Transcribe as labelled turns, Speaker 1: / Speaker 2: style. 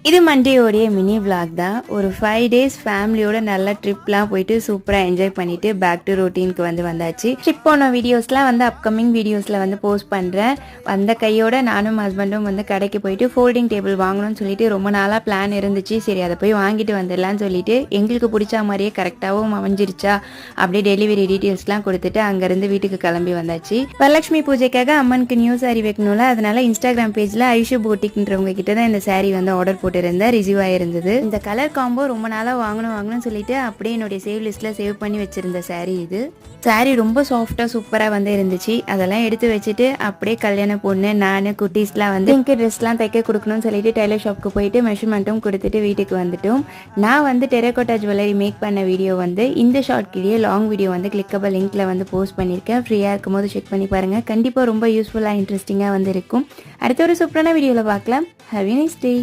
Speaker 1: இது மண்டேயோடைய mini vlog தான். ஒரு 5 டேஸ் ஃபேமிலியோட நல்ல ட்ரிப்லாம் போயிட்டு சூப்பராக என்ஜாய் பண்ணிட்டு பேக் டு ரொட்டீனுக்கு வந்தாச்சு. ட்ரிப் போன வீடியோஸ்லாம் அப்கமிங் வீடியோஸில் போஸ்ட் பண்ணுறேன். வந்த கையோட நானும் ஹஸ்பண்டும் கடைக்கு போயிட்டு ஃபோல்டிங் டேபிள் வாங்கணும்னு சொல்லிட்டு ரொம்ப நாளாக பிளான் இருந்துச்சு. சரி அதை போய் வாங்கிட்டு வந்துடலான்னு சொல்லிட்டு எங்களுக்கு பிடிச்ச மாதிரியே கரெக்டாகவும் அமைஞ்சிருச்சா அப்படியே டெலிவரி டீட்டெயில்ஸ்லாம் கொடுத்துட்டு அங்கேருந்து வீட்டுக்கு கிளம்பி வந்தாச்சு. வரலட்சுமி பூஜைக்காக அம்மனுக்கு நியூ சாரி வைக்கணும்ல, அதனால இன்ஸ்டாகிராம் பேஜில் ஐஷு போட்டிக்ன்றவங்க கிட்ட தான் இந்த சாரி ஆர்டர் போட்டு ரிசீவ் ஆயிருந்தது. இந்த கலர் காம்போ ரொம்ப நாளா வாங்கணும்னு சொல்லிட்டு அப்படியே என்னுடைய சேவ் லிஸ்ட்ல சேவ் பண்ணி வச்சிருந்த சாரி இது. சாரி ரொம்ப சாஃப்டா சூப்பரா இருந்துச்சு. அதெல்லாம் எடுத்து வச்சுட்டு அப்படியே கல்யாண பொண்ணு நானு குட்டீஸ்லாம் பிங்க் ட்ரெஸ்லாம் தைக்க கொடுக்கணும்னு சொல்லிட்டு டெய்லர் ஷாப்க்கு போயிட்டு மெஷர்மெண்ட்டும் கொடுத்துட்டு வீட்டுக்கு வந்துட்டோம். நான் டெரகோட்டா ஜுவல்லரி மேக் பண்ண வீடியோ இந்த ஷார்ட் கீழே லாங் வீடியோ கிளிக்கபிள் லிங்க்ல போஸ்ட் பண்ணியிருக்கேன். ஃப்ரீயா இருக்கும் போது செக் பண்ணி பாருங்க. கண்டிப்பா ரொம்ப யூஸ்ஃபுல்லா இன்ட்ரெஸ்டிங்கா இருக்கும். அடுத்த ஒரு சூப்பரான வீடியோல பார்க்கலாம். Have a nice day.